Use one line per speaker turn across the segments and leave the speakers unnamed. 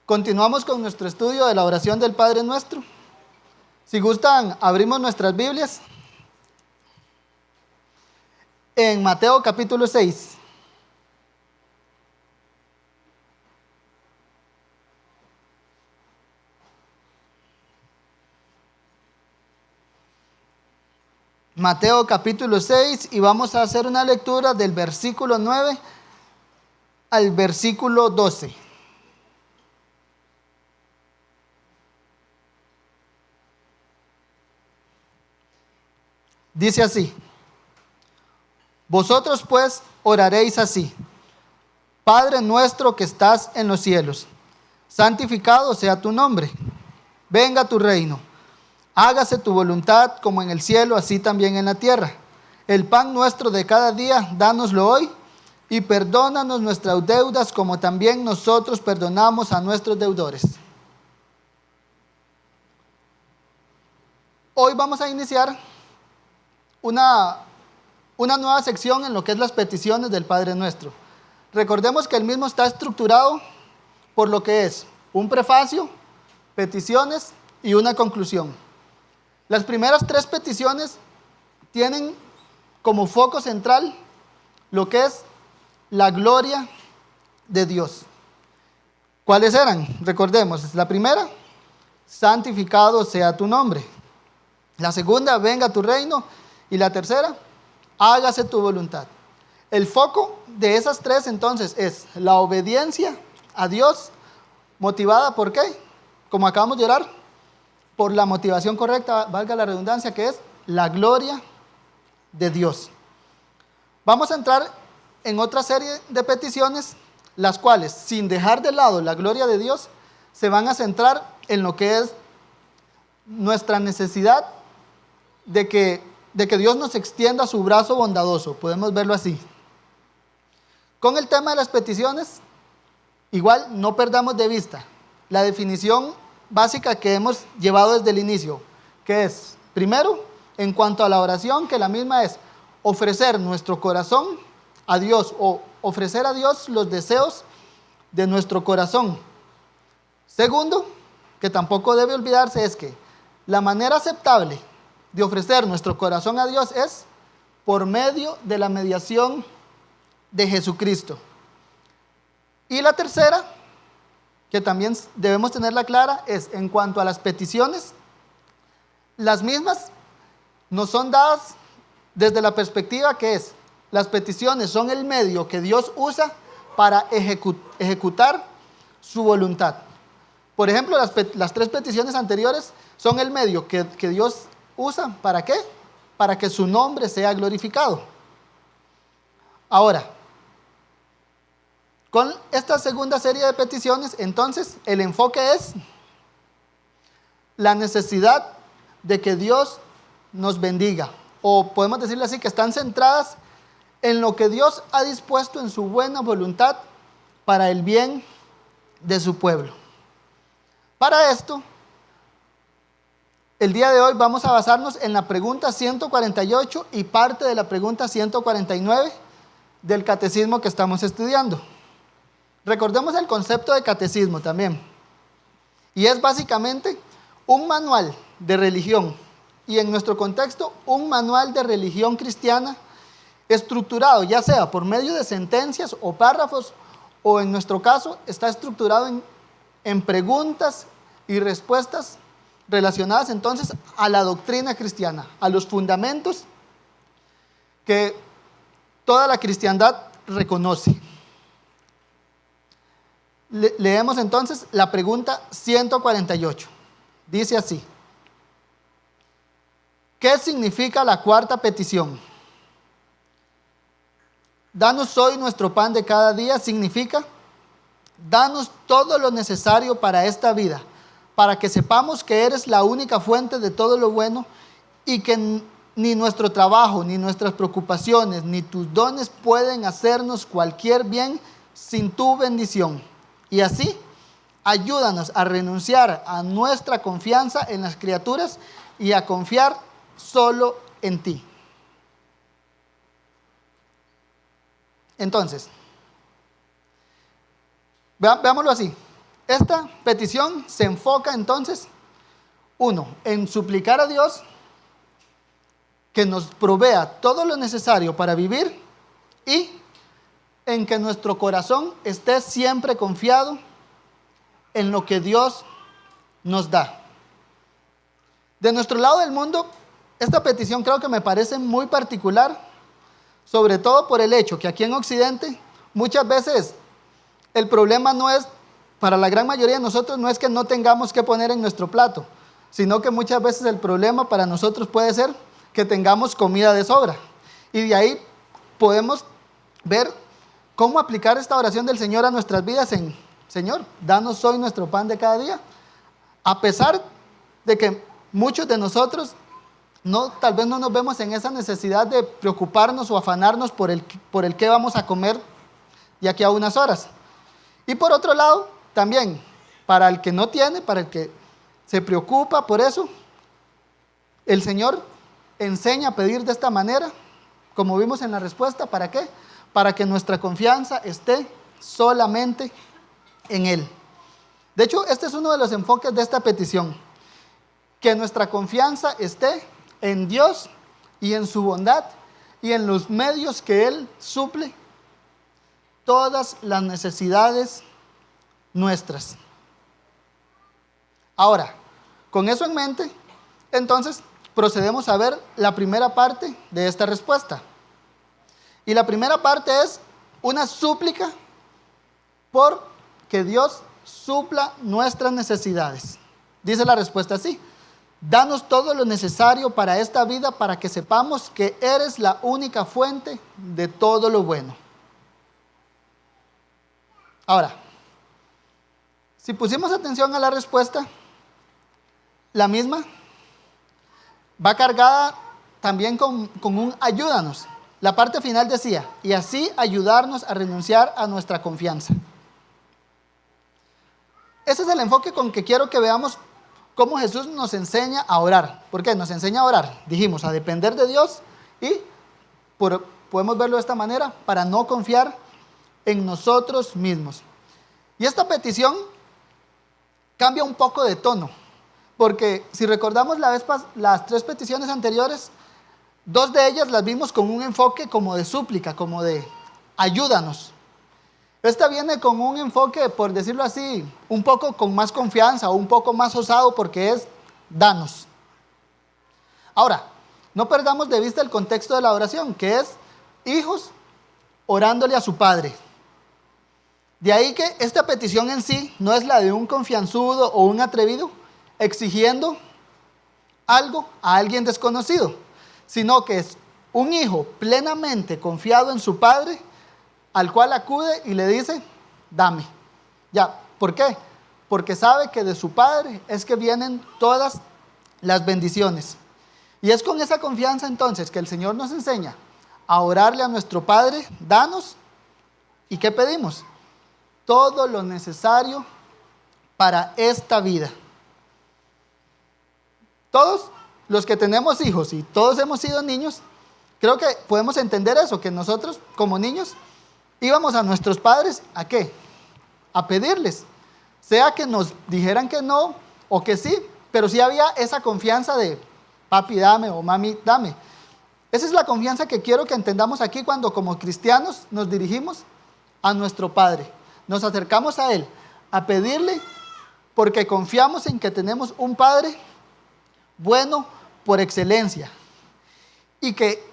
Continuamos con nuestro estudio de la oración del Padre Nuestro. Si gustan, abrimos nuestras Biblias en Mateo capítulo 6. Mateo capítulo 6, y vamos a hacer una lectura del versículo 9 al versículo 12. Dice así: Vosotros pues oraréis así: Padre nuestro que estás en los cielos, santificado sea tu nombre. Venga tu reino. Hágase tu voluntad como en el cielo, así también en la tierra. El pan nuestro de cada día, dánoslo hoy, y perdónanos nuestras deudas como también nosotros perdonamos a nuestros deudores. Hoy vamos a iniciar una nueva sección en lo que es las peticiones del Padre Nuestro. Recordemos que el mismo está estructurado por lo que es un prefacio, peticiones y una conclusión. Las primeras tres peticiones tienen como foco central lo que es la gloria de Dios. ¿Cuáles eran? Recordemos, la primera, santificado sea tu nombre. La segunda, venga tu reino. Y la tercera, hágase tu voluntad. El foco de esas tres entonces es la obediencia a Dios, motivada ¿por qué? Como acabamos de orar, por la motivación correcta, valga la redundancia, que es la gloria de Dios. Vamos a entrar en otra serie de peticiones, las cuales, sin dejar de lado la gloria de Dios, se van a centrar en lo que es nuestra necesidad de que Dios nos extienda su brazo bondadoso, podemos verlo así. Con el tema de las peticiones, igual no perdamos de vista la definición básica que hemos llevado desde el inicio, que es, primero, en cuanto a la oración, que la misma es ofrecer nuestro corazón a Dios o ofrecer a Dios los deseos de nuestro corazón. Segundo, que tampoco debe olvidarse, es que la manera aceptable de ofrecer nuestro corazón a Dios es por medio de la mediación de Jesucristo. Y la tercera, que también debemos tenerla clara, es en cuanto a las peticiones, las mismas nos son dadas desde la perspectiva que es, las peticiones son el medio que Dios usa para ejecutar su voluntad. Por ejemplo, las tres peticiones anteriores son el medio que Dios usa, ¿para qué? Para que su nombre sea glorificado. Ahora, con esta segunda serie de peticiones, entonces, el enfoque es la necesidad de que Dios nos bendiga. O podemos decirle así, que están centradas en lo que Dios ha dispuesto en su buena voluntad para el bien de su pueblo. Para esto, el día de hoy vamos a basarnos en la pregunta 148 y parte de la pregunta 149 del catecismo que estamos estudiando. Recordemos el concepto de catecismo también. Y es básicamente un manual de religión, y en nuestro contexto, un manual de religión cristiana estructurado, ya sea por medio de sentencias o párrafos, o en nuestro caso, está estructurado en preguntas y respuestas relacionadas entonces a la doctrina cristiana, a los fundamentos que toda la cristiandad reconoce. Leemos entonces la pregunta 148. Dice así: ¿qué significa la cuarta petición? Danos hoy nuestro pan de cada día. Significa, danos todo lo necesario para esta vida, para que sepamos que eres la única fuente de todo lo bueno y que ni nuestro trabajo, ni nuestras preocupaciones, ni tus dones pueden hacernos cualquier bien sin tu bendición. Y así, ayúdanos a renunciar a nuestra confianza en las criaturas y a confiar solo en ti. Entonces, veámoslo así. Esta petición se enfoca entonces, uno, en suplicar a Dios que nos provea todo lo necesario para vivir y en que nuestro corazón esté siempre confiado en lo que Dios nos da. De nuestro lado del mundo, esta petición creo que me parece muy particular, sobre todo por el hecho que aquí en Occidente muchas veces el problema no es, para la gran mayoría de nosotros, no es que no tengamos que poner en nuestro plato, sino que muchas veces el problema para nosotros puede ser que tengamos comida de sobra. Y de ahí podemos ver cómo aplicar esta oración del Señor a nuestras vidas en: Señor, danos hoy nuestro pan de cada día. A pesar de que muchos de nosotros tal vez no nos vemos en esa necesidad de preocuparnos o afanarnos por el qué vamos a comer de aquí a unas horas. Y por otro lado, también, para el que no tiene, para el que se preocupa por eso, el Señor enseña a pedir de esta manera, como vimos en la respuesta. ¿Para qué? Para que nuestra confianza esté solamente en Él. De hecho, este es uno de los enfoques de esta petición: que nuestra confianza esté en Dios y en su bondad y en los medios que Él suple todas las necesidades nuestras. Ahora, con eso en mente, entonces procedemos a ver la primera parte de esta respuesta. Y la primera parte es una súplica por que Dios supla nuestras necesidades. Dice la respuesta así: danos todo lo necesario para esta vida, para que sepamos que eres la única fuente de todo lo bueno. Ahora, si pusimos atención a la respuesta, la misma va cargada también con un ayúdanos. La parte final decía: y así ayudarnos a renunciar a nuestra confianza. Ese es el enfoque con que quiero que veamos cómo Jesús nos enseña a orar. ¿Por qué? Nos enseña a orar, dijimos, a depender de Dios, y podemos verlo de esta manera, para no confiar en nosotros mismos. Y esta petición cambia un poco de tono, porque si recordamos las tres peticiones anteriores, dos de ellas las vimos con un enfoque como de súplica, como de ayúdanos. Esta viene con un enfoque, por decirlo así, un poco con más confianza o un poco más osado, porque es danos. Ahora, no perdamos de vista el contexto de la oración, que es hijos orándole a su padre. De ahí que esta petición en sí no es la de un confianzudo o un atrevido exigiendo algo a alguien desconocido, sino que es un hijo plenamente confiado en su padre, al cual acude y le dice: dame. Ya, ¿por qué? Porque sabe que de su padre es que vienen todas las bendiciones. Y es con esa confianza entonces que el Señor nos enseña a orarle a nuestro Padre: danos. ¿Y qué pedimos? Todo lo necesario para esta vida. Todos los que tenemos hijos y todos hemos sido niños, creo que podemos entender eso, que nosotros como niños íbamos a nuestros padres ¿a qué? A pedirles, sea que nos dijeran que no o que sí, pero sí había esa confianza de papi dame o mami dame. Esa es la confianza que quiero que entendamos aquí cuando como cristianos nos dirigimos a nuestro Padre. Nos acercamos a Él a pedirle porque confiamos en que tenemos un Padre bueno por excelencia, y que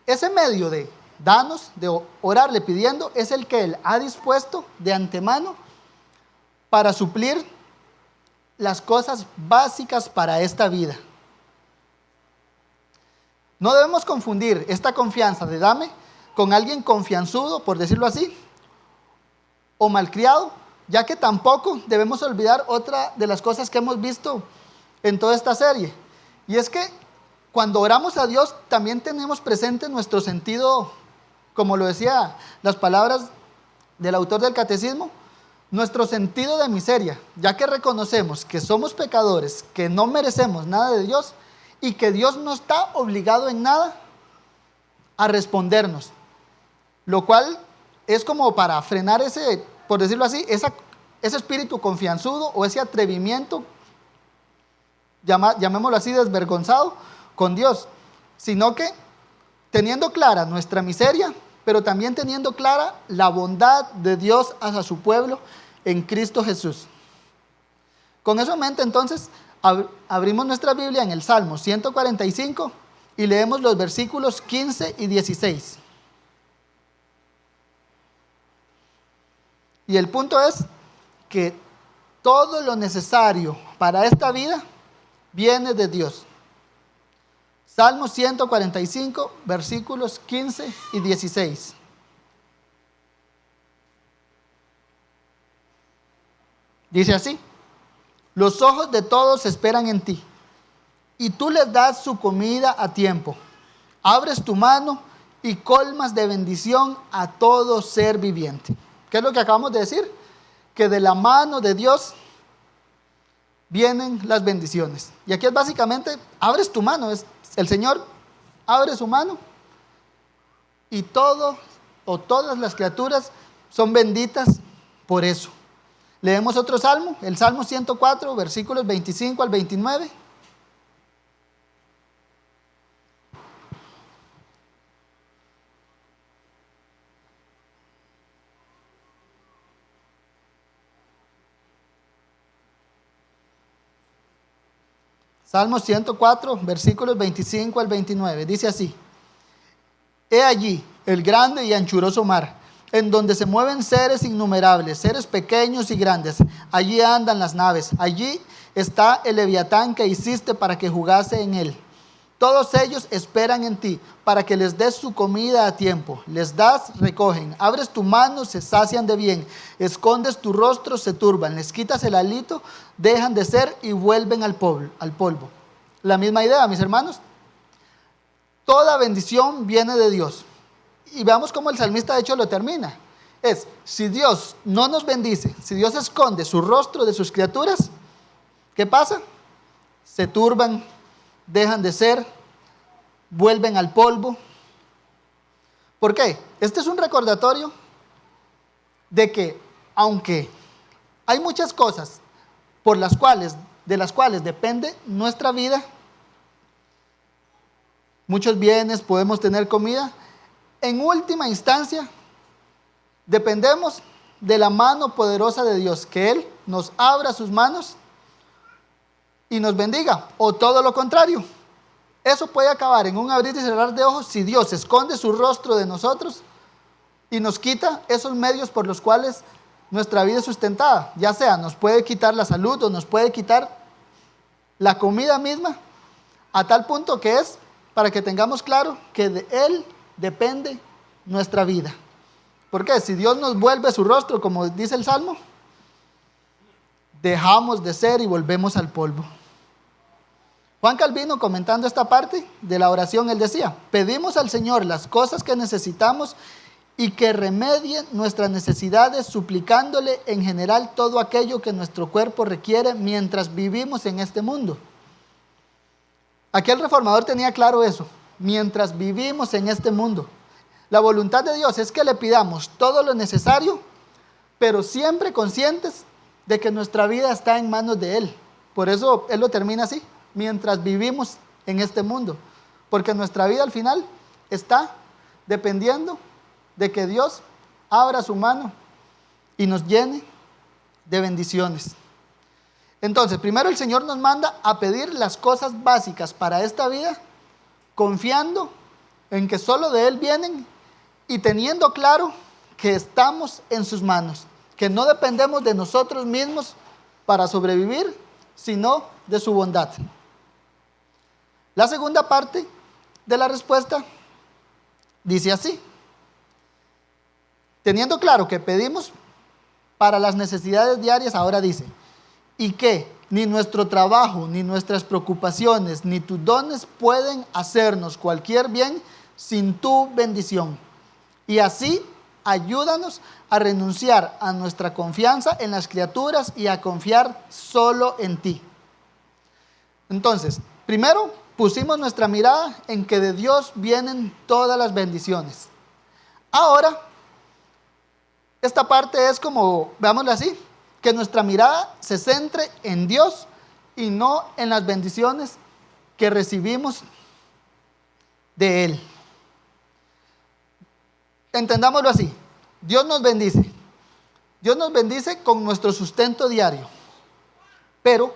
ese medio de danos, de orarle pidiendo, es el que Él ha dispuesto de antemano para suplir las cosas básicas para esta vida. No debemos confundir esta confianza de dame con alguien confianzudo, por decirlo así, o malcriado, ya que tampoco debemos olvidar otra de las cosas que hemos visto en toda esta serie, y es que cuando oramos a Dios también tenemos presente nuestro sentido, como lo decía las palabras del autor del catecismo, nuestro sentido de miseria, ya que reconocemos que somos pecadores, que no merecemos nada de Dios y que Dios no está obligado en nada a respondernos, lo cual es como para frenar ese, por decirlo así, esa ese espíritu confianzudo o ese atrevimiento, llamémoslo así, desvergonzado con Dios, sino que teniendo clara nuestra miseria, pero también teniendo clara la bondad de Dios hacia su pueblo en Cristo Jesús. Con eso en mente, entonces, abrimos nuestra Biblia en el Salmo 145 y leemos los versículos 15 y 16. Y el punto es que todo lo necesario para esta vida viene de Dios. Salmo 145, versículos 15 y 16. Dice así: los ojos de todos esperan en ti, y tú les das su comida a tiempo. Abres tu mano y colmas de bendición a todo ser viviente. ¿Qué es lo que acabamos de decir? Que de la mano de Dios vienen las bendiciones. Y aquí es básicamente, abres tu mano, el Señor abre su mano y todo o todas las criaturas son benditas por eso. Leemos otro salmo, el Salmo 104, versículos 25 al 29. Salmo 104, versículos 25 al 29. Dice así: he allí el grande y anchuroso mar, en donde se mueven seres innumerables, seres pequeños y grandes. Allí andan las naves. Allí está el leviatán que hiciste para que jugase en él. Todos ellos esperan en ti, para que les des su comida a tiempo. Les das, recogen. Abres tu mano, se sacian de bien. Escondes tu rostro, se turban. Les quitas el hálito, dejan de ser y vuelven al polvo. La misma idea, mis hermanos. Toda bendición viene de Dios. Y veamos cómo el salmista de hecho lo termina. Si Dios no nos bendice, si Dios esconde su rostro de sus criaturas, ¿qué pasa? Se turban, dejan de ser, vuelven al polvo. ¿Por qué? Este es un recordatorio de que aunque hay muchas cosas de las cuales depende nuestra vida, muchos bienes, podemos tener comida, en última instancia dependemos de la mano poderosa de Dios, que Él nos abra sus manos y nos bendiga, o todo lo contrario. Eso puede acabar en un abrir y cerrar de ojos si Dios esconde su rostro de nosotros y nos quita esos medios por los cuales nuestra vida es sustentada. Ya sea nos puede quitar la salud o nos puede quitar la comida misma, a tal punto que es para que tengamos claro que de Él depende nuestra vida. Porque si Dios nos vuelve su rostro, como dice el Salmo, dejamos de ser y volvemos al polvo. Juan Calvino, comentando esta parte de la oración, él decía: pedimos al Señor las cosas que necesitamos y que remedien nuestras necesidades, suplicándole en general todo aquello que nuestro cuerpo requiere mientras vivimos en este mundo. Aquel reformador tenía claro eso: mientras vivimos en este mundo. La voluntad de Dios es que le pidamos todo lo necesario, pero siempre conscientes de que nuestra vida está en manos de Él. Por eso Él lo termina así: mientras vivimos en este mundo. Porque nuestra vida al final está dependiendo de que Dios abra su mano y nos llene de bendiciones. Entonces, primero el Señor nos manda a pedir las cosas básicas para esta vida, confiando en que solo de Él vienen y teniendo claro que estamos en sus manos, que no dependemos de nosotros mismos para sobrevivir, sino de su bondad. La segunda parte de la respuesta dice así: teniendo claro que pedimos para las necesidades diarias, ahora dice: y que ni nuestro trabajo, ni nuestras preocupaciones, ni tus dones pueden hacernos cualquier bien sin tu bendición. Y así ayúdanos a renunciar a nuestra confianza en las criaturas y a confiar solo en ti. Entonces, primero pusimos nuestra mirada en que de Dios vienen todas las bendiciones. Ahora, esta parte es como, veámoslo así, que nuestra mirada se centre en Dios y no en las bendiciones que recibimos de Él. Entendámoslo así. Dios nos bendice. Dios nos bendice con nuestro sustento diario. Pero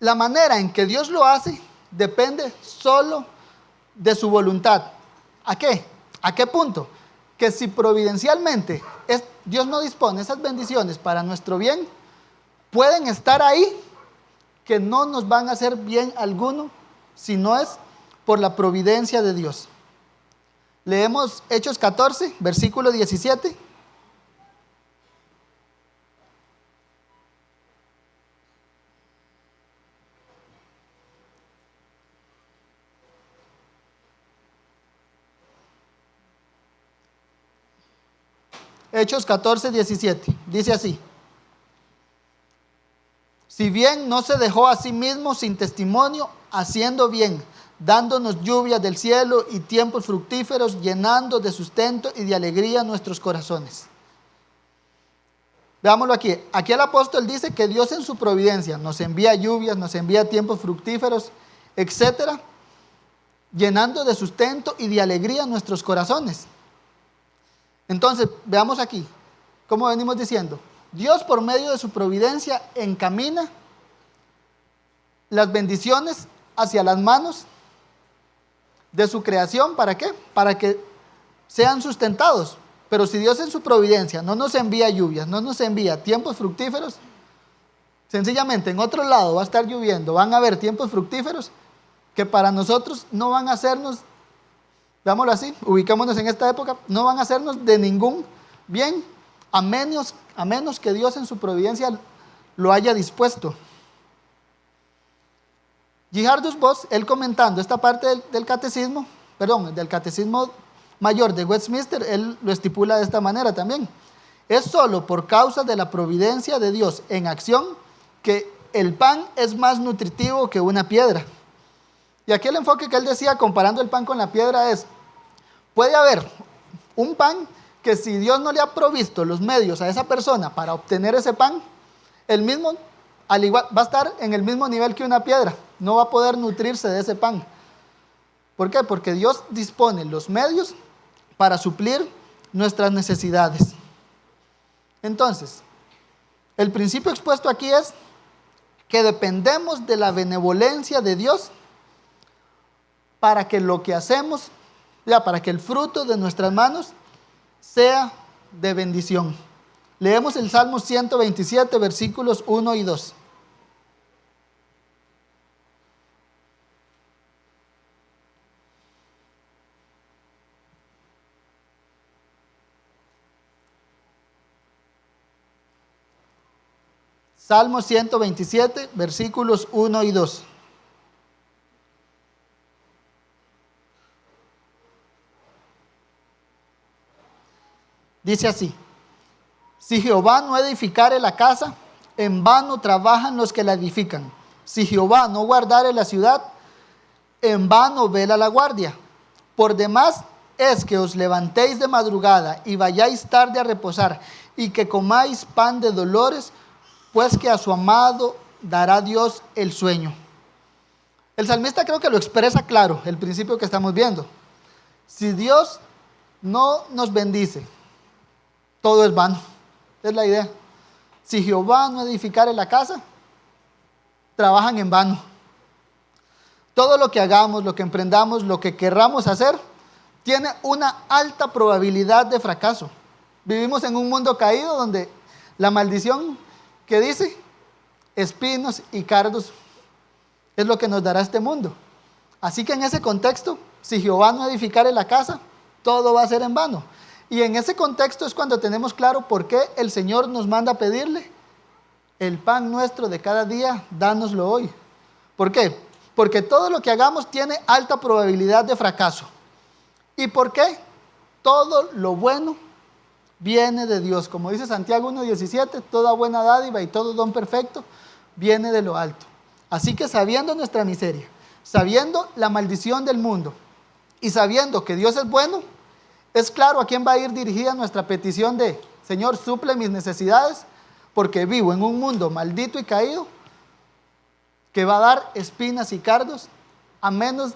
la manera en que Dios lo hace depende solo de su voluntad. ¿A qué? ¿A qué punto? Que si providencialmente Dios no dispone esas bendiciones para nuestro bien, pueden estar ahí que no nos van a hacer bien alguno si no es por la providencia de Dios. Leemos Hechos 14, versículo 17. Hechos 14, 17. Dice así: si bien no se dejó a sí mismo sin testimonio, haciendo bien, dándonos lluvias del cielo y tiempos fructíferos, llenando de sustento y de alegría nuestros corazones. Veámoslo aquí. Aquí el apóstol dice que Dios en su providencia nos envía lluvias, nos envía tiempos fructíferos, etcétera, llenando de sustento y de alegría nuestros corazones. Entonces, veamos aquí, como venimos diciendo, Dios por medio de su providencia encamina las bendiciones hacia las manos de su creación. ¿Para qué? Para que sean sustentados. Pero si Dios en su providencia no nos envía lluvias, no nos envía tiempos fructíferos, sencillamente en otro lado va a estar lloviendo, van a haber tiempos fructíferos que para nosotros no van a hacernos, veámoslo así, ubicémonos en esta época, no van a hacernos de ningún bien, a menos que Dios en su providencia lo haya dispuesto. Gerhardus Voss, él comentando esta parte del catecismo mayor de Westminster, él lo estipula de esta manera también: es solo por causa de la providencia de Dios en acción que el pan es más nutritivo que una piedra. Y aquí el enfoque que él decía comparando el pan con la piedra es: puede haber un pan que si Dios no le ha provisto los medios a esa persona para obtener ese pan, el mismo, al igual, va a estar en el mismo nivel que una piedra, no va a poder nutrirse de ese pan. ¿Por qué? Porque Dios dispone los medios para suplir nuestras necesidades. Entonces, el principio expuesto aquí es que dependemos de la benevolencia de Dios para que lo que hacemos, para que el fruto de nuestras manos sea de bendición. Leemos el Salmo 127, versículos 1 y 2. Salmo 127, versículos 1 y 2. Dice así: si Jehová no edificare la casa, en vano trabajan los que la edifican. Si Jehová no guardare la ciudad, en vano vela la guardia. Por demás es que os levantéis de madrugada y vayáis tarde a reposar, y que comáis pan de dolores, pues que a su amado dará Dios el sueño. El salmista creo que lo expresa claro, el principio que estamos viendo. Si Dios no nos bendice, todo es vano. Es la idea. Si Jehová no edificare la casa, trabajan en vano. Todo lo que hagamos, lo que emprendamos, lo que querramos hacer, tiene una alta probabilidad de fracaso. Vivimos en un mundo caído donde la maldición que dice espinos y cardos es lo que nos dará este mundo. Así que en ese contexto, si Jehová no edificare la casa, todo va a ser en vano. Y en ese contexto es cuando tenemos claro por qué el Señor nos manda a pedirle: el pan nuestro de cada día, dánoslo hoy. ¿Por qué? Porque todo lo que hagamos tiene alta probabilidad de fracaso. ¿Y por qué? Todo lo bueno viene de Dios. Como dice Santiago 1:17, toda buena dádiva y todo don perfecto viene de lo alto. Así que sabiendo nuestra miseria, sabiendo la maldición del mundo y sabiendo que Dios es bueno, es claro a quién va a ir dirigida nuestra petición de: Señor, suple mis necesidades, porque vivo en un mundo maldito y caído que va a dar espinas y cardos a menos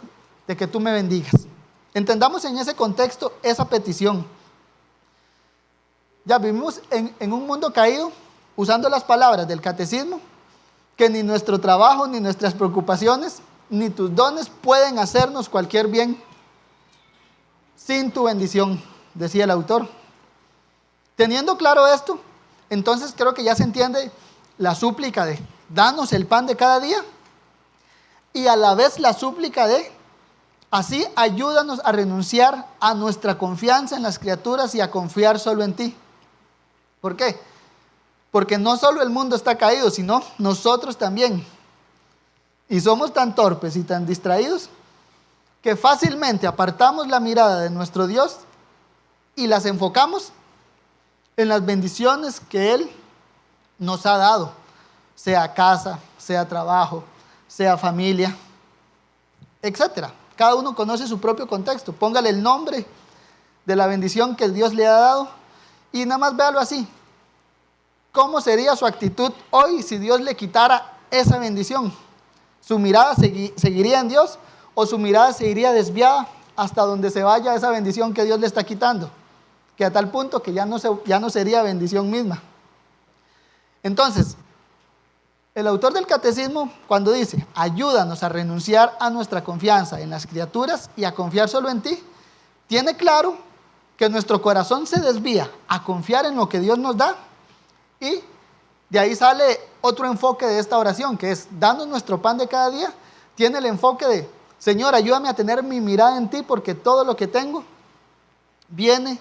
de que tú me bendigas. Entendamos en ese contexto esa petición. Ya vivimos en un mundo caído, usando las palabras del catecismo, que ni nuestro trabajo, ni nuestras preocupaciones, ni tus dones pueden hacernos cualquier bien sin tu bendición, decía el autor. Teniendo claro esto, entonces creo que ya se entiende la súplica de danos el pan de cada día, y a la vez la súplica de así ayúdanos a renunciar a nuestra confianza en las criaturas y a confiar solo en ti. ¿Por qué? Porque no solo el mundo está caído, sino nosotros también. Y somos tan torpes y tan distraídos que fácilmente apartamos la mirada de nuestro Dios y las enfocamos en las bendiciones que Él nos ha dado, sea casa, sea trabajo, sea familia, etcétera. Cada uno conoce su propio contexto. Póngale el nombre de la bendición que Dios le ha dado y nada más véalo así. ¿Cómo sería su actitud hoy si Dios le quitara esa bendición? ¿Su mirada seguiría en Dios o su mirada se iría desviada hasta donde se vaya esa bendición que Dios le está quitando? Que a tal punto que ya no sería bendición misma. Entonces, el autor del catecismo, cuando dice, ayúdanos a renunciar a nuestra confianza en las criaturas y a confiar solo en ti, tiene claro que nuestro corazón se desvía a confiar en lo que Dios nos da, y de ahí sale otro enfoque de esta oración, que es, danos nuestro pan de cada día. Tiene el enfoque de, Señor, ayúdame a tener mi mirada en ti, porque todo lo que tengo viene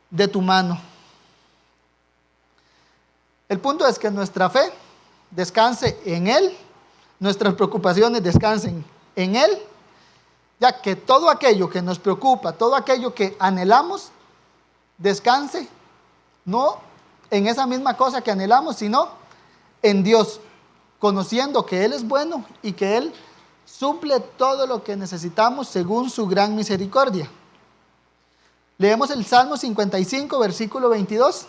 de tu mano. El punto es que nuestra fe descanse en Él, nuestras preocupaciones descansen en Él, ya que todo aquello que nos preocupa, todo aquello que anhelamos, descanse no en esa misma cosa que anhelamos, sino en Dios, conociendo que Él es bueno y que Él suple todo lo que necesitamos según su gran misericordia. Leemos el Salmo 55, versículo 22.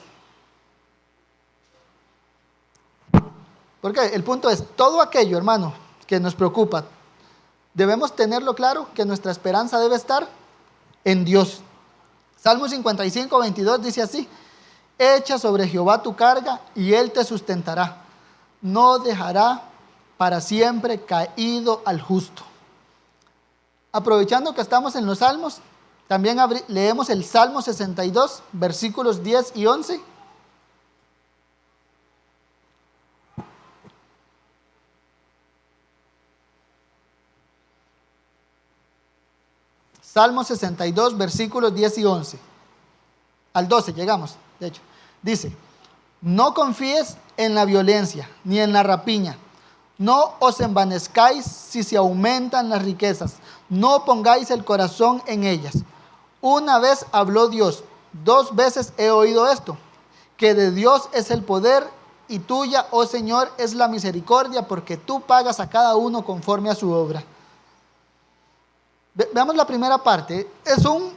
Porque el punto es, todo aquello, hermano, que nos preocupa, debemos tenerlo claro, que nuestra esperanza debe estar en Dios. Salmo 55, 22 dice así, echa sobre Jehová tu carga y Él te sustentará. No dejará para siempre caído al justo. Aprovechando que estamos en los salmos, también leemos el Salmo 62, versículos 10 y 11. Salmo 62, versículos 10 y 11. Al 12 llegamos, de hecho. Dice, no confíes en la violencia ni en la rapiña. No os envanezcáis si se aumentan las riquezas. No pongáis el corazón en ellas. Una vez habló Dios, 2 veces he oído esto, que de Dios es el poder y tuya, oh Señor, es la misericordia, porque tú pagas a cada uno conforme a su obra. Veamos la primera parte. Es un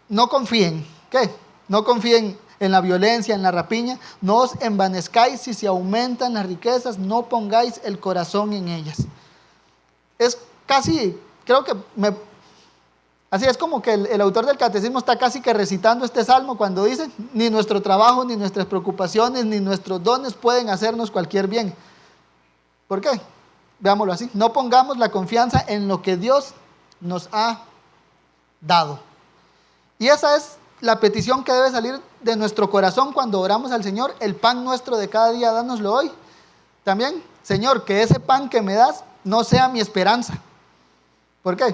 no confíen. ¿Qué? No confíen en la violencia, en la rapiña. No os envanezcáis si se aumentan las riquezas. No pongáis el corazón en ellas. Es casi, creo que así es como que el autor del catecismo está casi que recitando este salmo cuando dice, ni nuestro trabajo, ni nuestras preocupaciones, ni nuestros dones pueden hacernos cualquier bien. ¿Por qué? Veámoslo así. No pongamos la confianza en lo que Dios nos ha dado. Y esa es la petición que debe salir de nuestro corazón cuando oramos al Señor, el pan nuestro de cada día, dánoslo hoy. También, Señor, que ese pan que me das no sea mi esperanza. ¿Por qué?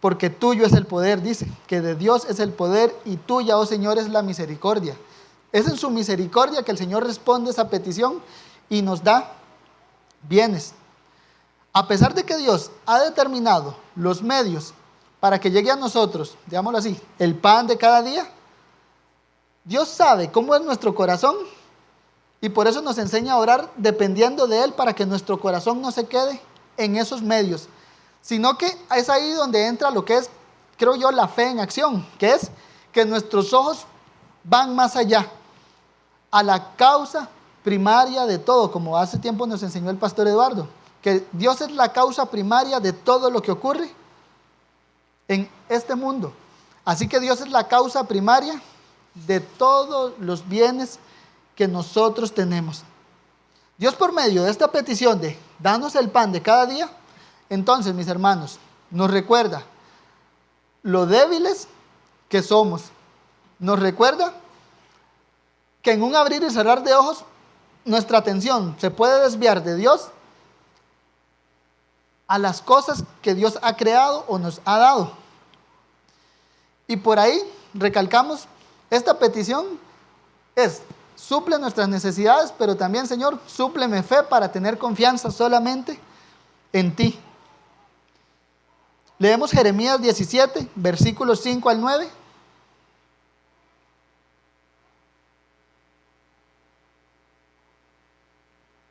Porque tuyo es el poder, dice, que de Dios es el poder y tuya, oh Señor, es la misericordia. Es en su misericordia que el Señor responde esa petición y nos da bienes. A pesar de que Dios ha determinado los medios para que llegue a nosotros, digámoslo así, el pan de cada día, Dios sabe cómo es nuestro corazón y por eso nos enseña a orar dependiendo de Él para que nuestro corazón no se quede en esos medios, sino que es ahí donde entra lo que es, creo yo, la fe en acción, que es que nuestros ojos van más allá, a la causa primaria de todo, como hace tiempo nos enseñó el pastor Eduardo, que Dios es la causa primaria de todo lo que ocurre en este mundo. Así que Dios es la causa primaria de todos los bienes que nosotros tenemos. Dios, por medio de esta petición de danos el pan de cada día, entonces, mis hermanos, nos recuerda lo débiles que somos. Nos recuerda que en un abrir y cerrar de ojos nuestra atención se puede desviar de Dios a las cosas que Dios ha creado o nos ha dado. Y por ahí recalcamos, esta petición es: suple nuestras necesidades, pero también, Señor, súpleme fe para tener confianza solamente en ti. Leemos Jeremías 17, versículos 5 al 9.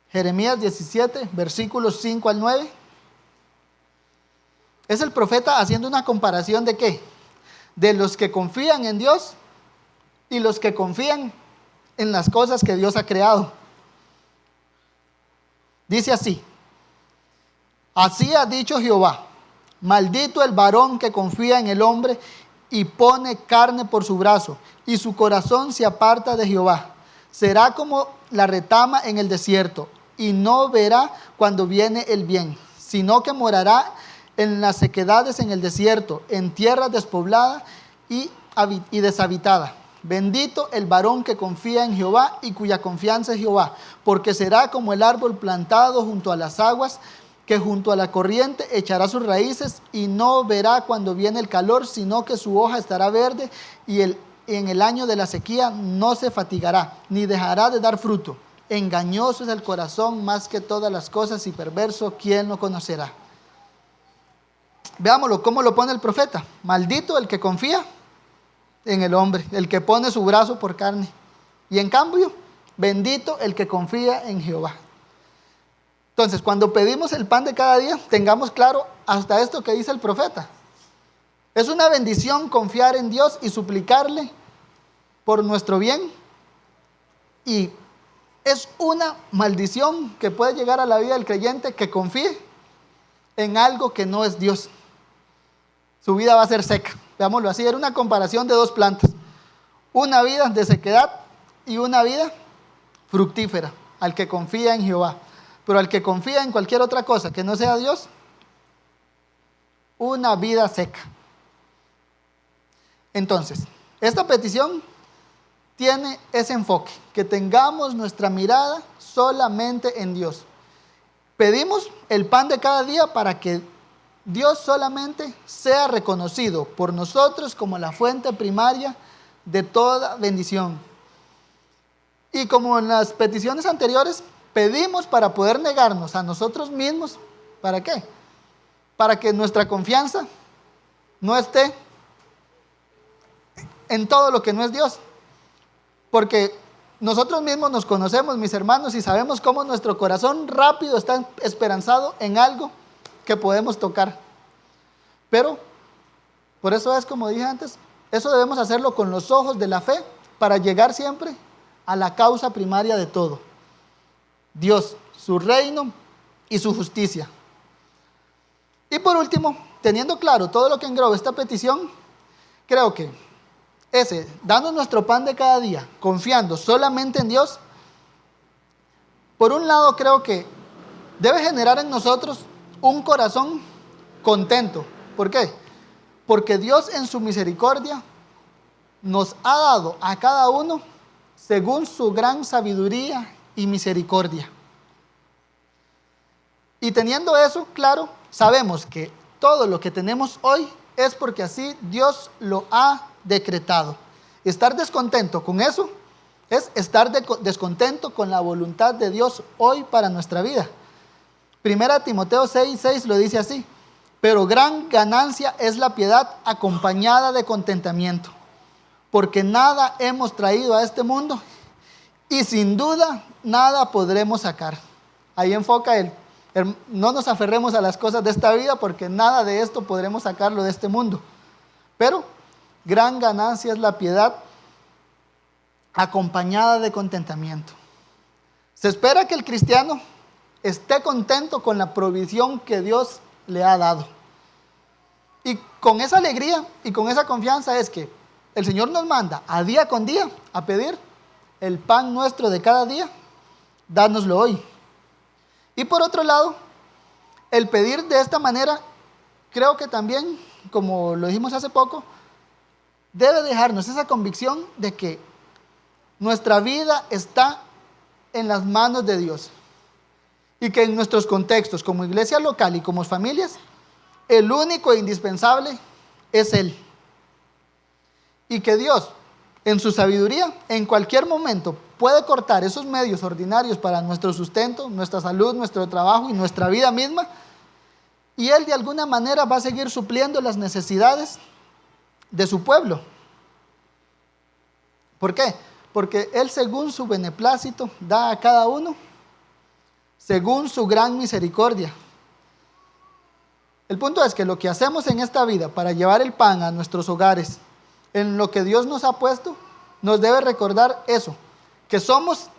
Jeremías 17, versículos 5 al 9. Es el profeta haciendo una comparación de ¿qué? De los que confían en Dios y los que confían en las cosas que Dios ha creado. Dice así: así ha dicho Jehová, maldito el varón que confía en el hombre y pone carne por su brazo, y su corazón se aparta de Jehová. Será como la retama en el desierto, y no verá cuando viene el bien, sino que morará en las sequedades en el desierto, en tierra despoblada y deshabitada. Bendito el varón que confía en Jehová y cuya confianza es Jehová, porque será como el árbol plantado junto a las aguas, que junto a la corriente echará sus raíces y no verá cuando viene el calor, sino que su hoja estará verde y en el año de la sequía no se fatigará, ni dejará de dar fruto. Engañoso es el corazón más que todas las cosas y perverso, ¿quién lo conocerá? Veámoslo, ¿cómo lo pone el profeta? Maldito el que confía en el hombre, el que pone su brazo por carne. Y en cambio, bendito el que confía en Jehová. Entonces, cuando pedimos el pan de cada día, tengamos claro hasta esto que dice el profeta. Es una bendición confiar en Dios y suplicarle por nuestro bien. Y es una maldición que puede llegar a la vida del creyente que confíe en algo que no es Dios. Su vida va a ser seca. Veámoslo así, era una comparación de dos plantas. Una vida de sequedad y una vida fructífera, al que confía en Jehová. Pero al que confía en cualquier otra cosa que no sea Dios, una vida seca. Entonces, esta petición tiene ese enfoque, que tengamos nuestra mirada solamente en Dios. Pedimos el pan de cada día para que Dios solamente sea reconocido por nosotros como la fuente primaria de toda bendición. Y como en las peticiones anteriores, pedimos para poder negarnos a nosotros mismos. ¿Para qué? Para que nuestra confianza no esté en todo lo que no es Dios. Porque nosotros mismos nos conocemos, mis hermanos, y sabemos cómo nuestro corazón rápido está esperanzado en algo que podemos tocar. Pero, por eso es como dije antes, eso debemos hacerlo con los ojos de la fe para llegar siempre a la causa primaria de todo: Dios, su reino y su justicia. Y por último, teniendo claro todo lo que engloba esta petición, creo que danos nuestro pan de cada día, confiando solamente en Dios, por un lado creo que debe generar en nosotros un corazón contento. ¿Por qué? Porque Dios en su misericordia nos ha dado a cada uno según su gran sabiduría y misericordia. Y teniendo eso claro, sabemos que todo lo que tenemos hoy es porque así Dios lo ha decretado. Estar descontento con eso es estar descontento con la voluntad de Dios hoy para nuestra vida. Primera Timoteo 6:6 lo dice así: pero gran ganancia es la piedad acompañada de contentamiento, porque nada hemos traído a este mundo y sin duda nada podremos sacar. Ahí enfoca no nos aferremos a las cosas de esta vida, porque nada de esto podremos sacarlo de este mundo. Pero gran ganancia es la piedad acompañada de contentamiento. Se espera que el cristiano esté contento con la provisión que Dios le ha dado. Y con esa alegría y con esa confianza es que el Señor nos manda a día con día a pedir el pan nuestro de cada día, dánoslo hoy. Y por otro lado, el pedir de esta manera, creo que también, como lo dijimos hace poco, debe dejarnos esa convicción de que nuestra vida está en las manos de Dios. Y que en nuestros contextos, como iglesia local y como familias, el único e indispensable es Él. Y que Dios, en su sabiduría, en cualquier momento puede cortar esos medios ordinarios para nuestro sustento, nuestra salud, nuestro trabajo y nuestra vida misma. Y Él de alguna manera va a seguir supliendo las necesidades de su pueblo. ¿Por qué? Porque Él, según su beneplácito, da a cada uno según su gran misericordia. El punto es que lo que hacemos en esta vida para llevar el pan a nuestros hogares, en lo que Dios nos ha puesto, nos debe recordar eso, que somos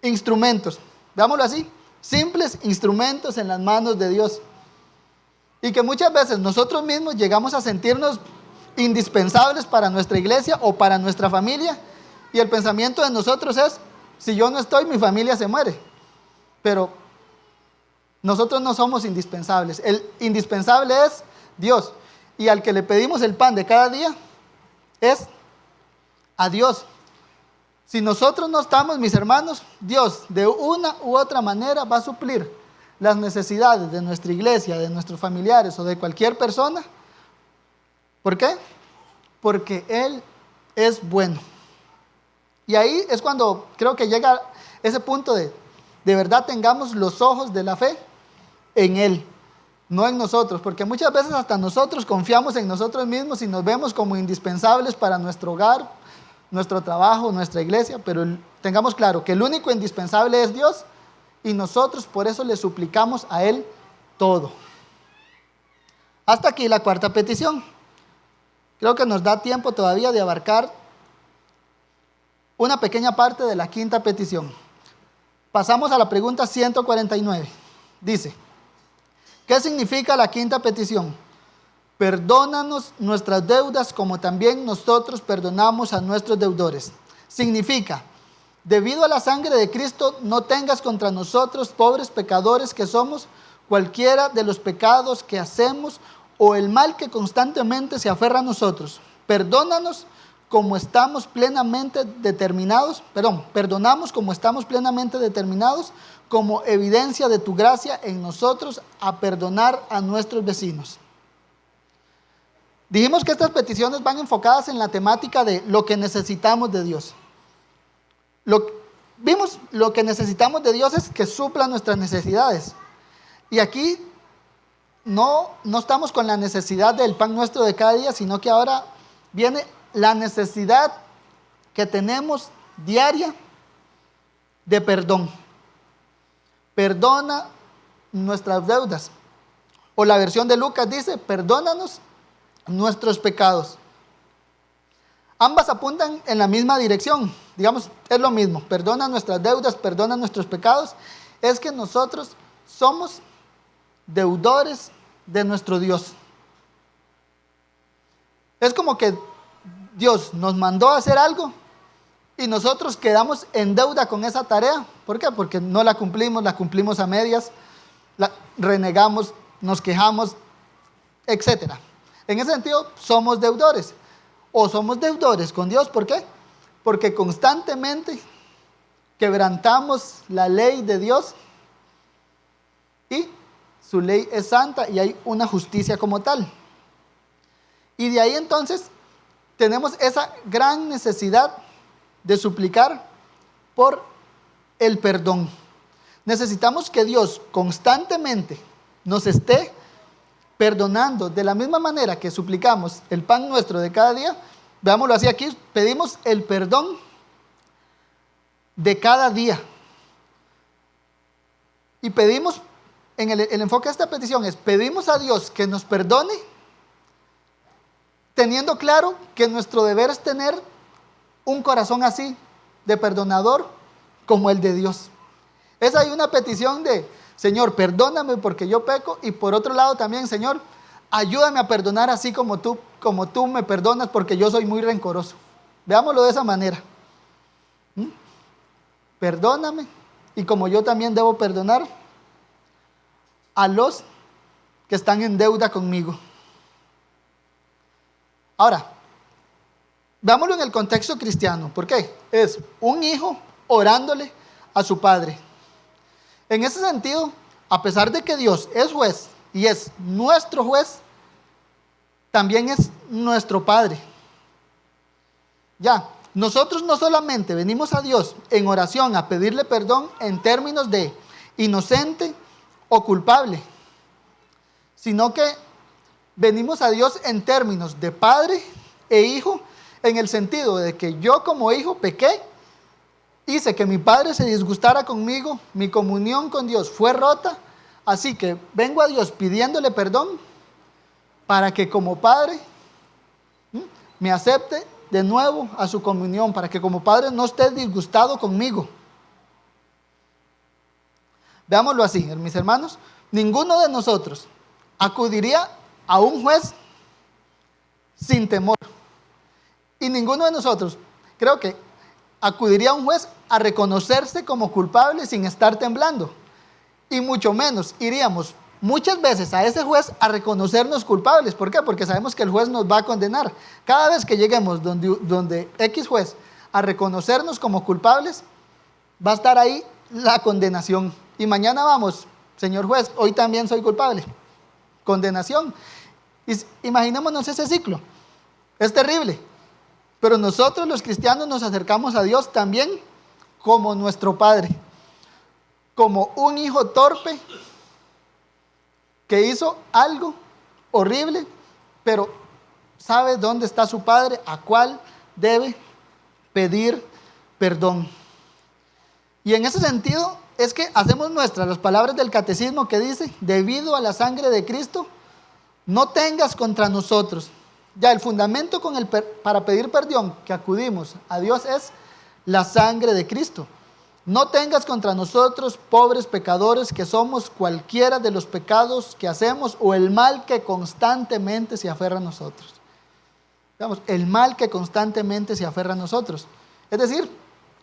instrumentos, veámoslo así, simples instrumentos en las manos de Dios. Y que muchas veces nosotros mismos llegamos a sentirnos indispensables para nuestra iglesia o para nuestra familia, y el pensamiento de nosotros es, si yo no estoy, mi familia se muere. Pero nosotros no somos indispensables. El indispensable es Dios. Y al que le pedimos el pan de cada día es a Dios. Si nosotros no estamos, mis hermanos, Dios de una u otra manera va a suplir las necesidades de nuestra iglesia, de nuestros familiares o de cualquier persona. ¿Por qué? Porque Él es bueno. Y ahí es cuando creo que llega ese punto de verdad tengamos los ojos de la fe en Él, no en nosotros, porque muchas veces hasta nosotros confiamos en nosotros mismos y nos vemos como indispensables para nuestro hogar, nuestro trabajo, nuestra iglesia, pero tengamos claro que el único indispensable es Dios y nosotros por eso le suplicamos a Él todo. Hasta aquí la cuarta petición. Creo que nos da tiempo todavía de abarcar una pequeña parte de la quinta petición. Pasamos a la pregunta 149. Dice, ¿qué significa la quinta petición? Perdónanos nuestras deudas como también nosotros perdonamos a nuestros deudores. Significa, debido a la sangre de Cristo, no tengas contra nosotros, pobres pecadores que somos, cualquiera de los pecados que hacemos o el mal que constantemente se aferra a nosotros. Perdónanos como estamos plenamente determinados, perdonamos como estamos plenamente determinados como evidencia de tu gracia en nosotros a perdonar a nuestros vecinos. Dijimos que estas peticiones van enfocadas en la temática de lo que necesitamos de Dios. Lo que necesitamos de Dios es que supla nuestras necesidades. Y aquí no estamos con la necesidad del pan nuestro de cada día, sino que ahora viene la necesidad que tenemos diaria de perdón. Perdona nuestras deudas. O la versión de Lucas dice, perdónanos nuestros pecados. Ambas apuntan en la misma dirección. Digamos, es lo mismo. Perdona nuestras deudas, perdona nuestros pecados. Es que nosotros somos deudores de nuestro Dios. Es como que Dios nos mandó a hacer algo y nosotros quedamos en deuda con esa tarea. ¿Por qué? Porque no la cumplimos a medias, la renegamos, nos quejamos, etc. En ese sentido, somos deudores. O somos deudores con Dios. ¿Por qué? Porque constantemente quebrantamos la ley de Dios y su ley es santa y hay una justicia como tal. Y de ahí entonces tenemos esa gran necesidad de suplicar por el perdón. Necesitamos que Dios constantemente nos esté perdonando de la misma manera que suplicamos el pan nuestro de cada día. Veámoslo así aquí, pedimos el perdón de cada día. Y pedimos, el enfoque de esta petición es, pedimos a Dios que nos perdone, teniendo claro que nuestro deber es tener un corazón así, de perdonador, como el de Dios. Es ahí una petición de, Señor, perdóname porque yo peco, y por otro lado también, Señor, ayúdame a perdonar así como tú me perdonas, porque yo soy muy rencoroso. Veámoslo de esa manera. Perdóname, y como yo también debo perdonar a los que están en deuda conmigo. Ahora, veámoslo en el contexto cristiano. ¿Por qué? Es un hijo orándole a su padre. En ese sentido, a pesar de que Dios es juez y es nuestro juez, también es nuestro Padre. Ya, nosotros no solamente venimos a Dios en oración a pedirle perdón en términos de inocente o culpable, sino que venimos a Dios en términos de padre e hijo, en el sentido de que yo como hijo pequé, hice que mi padre se disgustara conmigo, mi comunión con Dios fue rota, así que vengo a Dios pidiéndole perdón para que como padre me acepte de nuevo a su comunión, para que como padre no esté disgustado conmigo. Veámoslo así, mis hermanos, ninguno de nosotros acudiría a un juez sin temor, y ninguno de nosotros, creo que, acudiría a un juez a reconocerse como culpable sin estar temblando, y mucho menos iríamos muchas veces a ese juez a reconocernos culpables. ¿Por qué? Porque sabemos que el juez nos va a condenar. Cada vez que lleguemos donde X juez a reconocernos como culpables, va a estar ahí la condenación. Y mañana vamos, señor juez, hoy también soy culpable. Condenación. Imaginémonos ese ciclo. Es terrible. Pero nosotros los cristianos nos acercamos a Dios también como nuestro Padre. Como un hijo torpe que hizo algo horrible, pero sabe dónde está su padre, a cuál debe pedir perdón. Y en ese sentido es que hacemos nuestras las palabras del catecismo que dice, debido a la sangre de Cristo, no tengas contra nosotros. Ya el fundamento para pedir perdón que acudimos a Dios es la sangre de Cristo. No tengas contra nosotros, pobres pecadores, que somos cualquiera de los pecados que hacemos o el mal que constantemente se aferra a nosotros. Digamos, el mal que constantemente se aferra a nosotros. Es decir,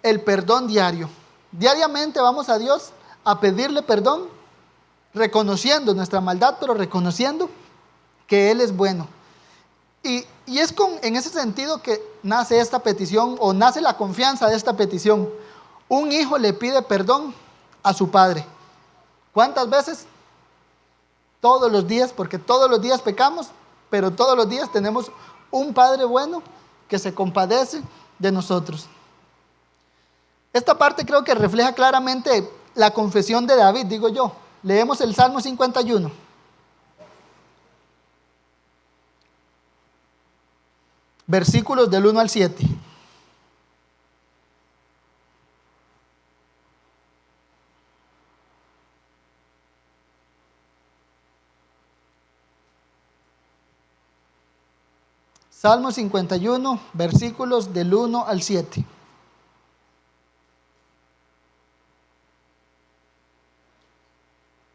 el perdón diario. Diariamente vamos a Dios a pedirle perdón, reconociendo nuestra maldad, pero reconociendo que Él es bueno. Y es en ese sentido que nace esta petición, o nace la confianza de esta petición. Un hijo le pide perdón a su padre. ¿Cuántas veces? Todos los días, porque todos los días pecamos, pero todos los días tenemos un Padre bueno que se compadece de nosotros. Esta parte creo que refleja claramente la confesión de David, digo yo. Leemos el Salmo 51. Versículos del 1 al 7. Salmo 51, versículos del 1 al 7.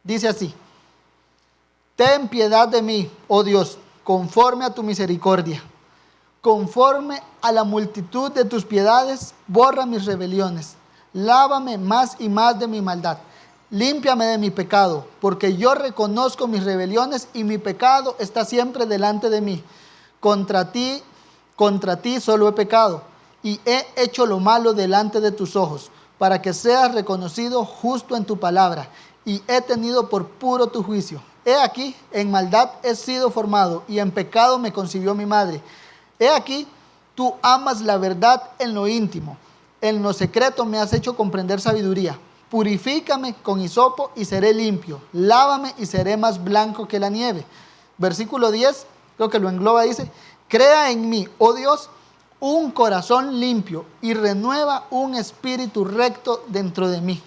Dice así: ten piedad de mí, oh Dios, conforme a tu misericordia. Conforme a la multitud de tus piedades, borra mis rebeliones. Lávame más y más de mi maldad. Límpiame de mi pecado, porque yo reconozco mis rebeliones y mi pecado está siempre delante de mí. Contra ti solo he pecado y he hecho lo malo delante de tus ojos, para que seas reconocido justo en tu palabra, y he tenido por puro tu juicio. He aquí, en maldad he sido formado, y en pecado me concibió mi madre. He aquí, tú amas la verdad en lo íntimo, en lo secreto me has hecho comprender sabiduría. Purifícame con hisopo y seré limpio, lávame y seré más blanco que la nieve. Versículo 10, creo que lo engloba, dice: crea en mí, oh Dios, un corazón limpio y renueva un espíritu recto dentro de mí.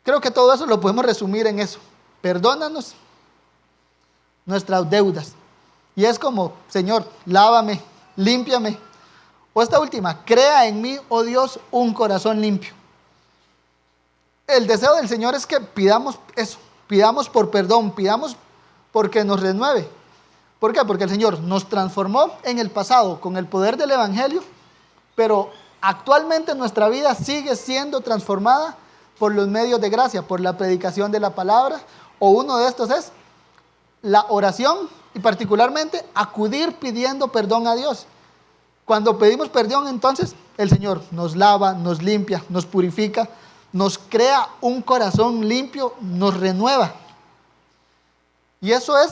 Creo que todo eso lo podemos resumir en eso: perdónanos nuestras deudas. Y es como: Señor, lávame, límpiame. O esta última: crea en mí, oh Dios, un corazón limpio. el deseo del Señor es que pidamos eso, pidamos por perdón, pidamos porque nos renueve. ¿Por qué? Porque el Señor nos transformó en el pasado con el poder del Evangelio, pero actualmente nuestra vida sigue siendo transformada por los medios de gracia, por la predicación de la palabra, o uno de estos es la oración y particularmente acudir pidiendo perdón a Dios. Cuando pedimos perdón, entonces el Señor nos lava, nos limpia, nos purifica, nos crea un corazón limpio, nos renueva. Y eso es,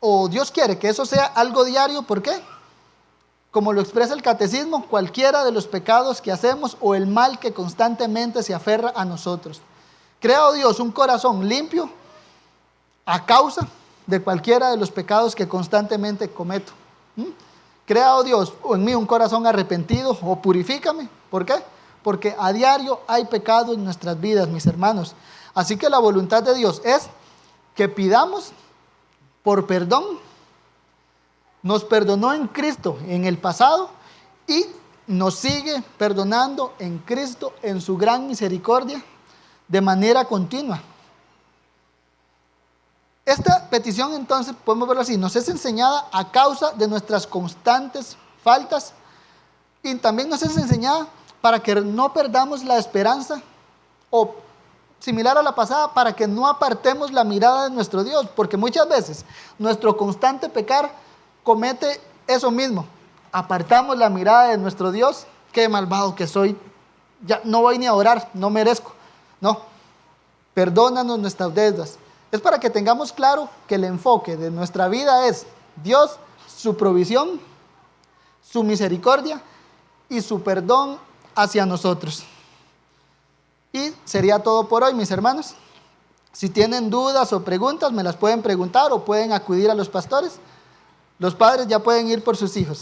o Dios quiere que eso sea algo diario. ¿Por qué? Como lo expresa el catecismo, cualquiera de los pecados que hacemos o el mal que constantemente se aferra a nosotros. Crea, oh Dios, un corazón limpio a causa de cualquiera de los pecados que constantemente cometo. Crea, oh Dios, en mí un corazón arrepentido o purifícame. ¿Por qué? Porque a diario hay pecado en nuestras vidas, mis hermanos. Así que la voluntad de Dios es que pidamos por perdón. Nos perdonó en Cristo en el pasado y nos sigue perdonando en Cristo en su gran misericordia de manera continua. Esta petición, entonces, podemos verlo así, nos es enseñada a causa de nuestras constantes faltas y también nos es enseñada para que no perdamos la esperanza, o similar a la pasada, para que no apartemos la mirada de nuestro Dios, porque muchas veces nuestro constante pecar comete eso mismo. Apartamos la mirada de nuestro Dios. Qué malvado que soy, ya no voy ni a orar, no merezco. No, perdónanos nuestras deudas. Es para que tengamos claro que el enfoque de nuestra vida es Dios, su provisión, su misericordia y su perdón hacia nosotros. Y sería todo por hoy, mis hermanos. Si tienen dudas o preguntas, me las pueden preguntar o pueden acudir a los pastores. Los padres ya pueden ir por sus hijos.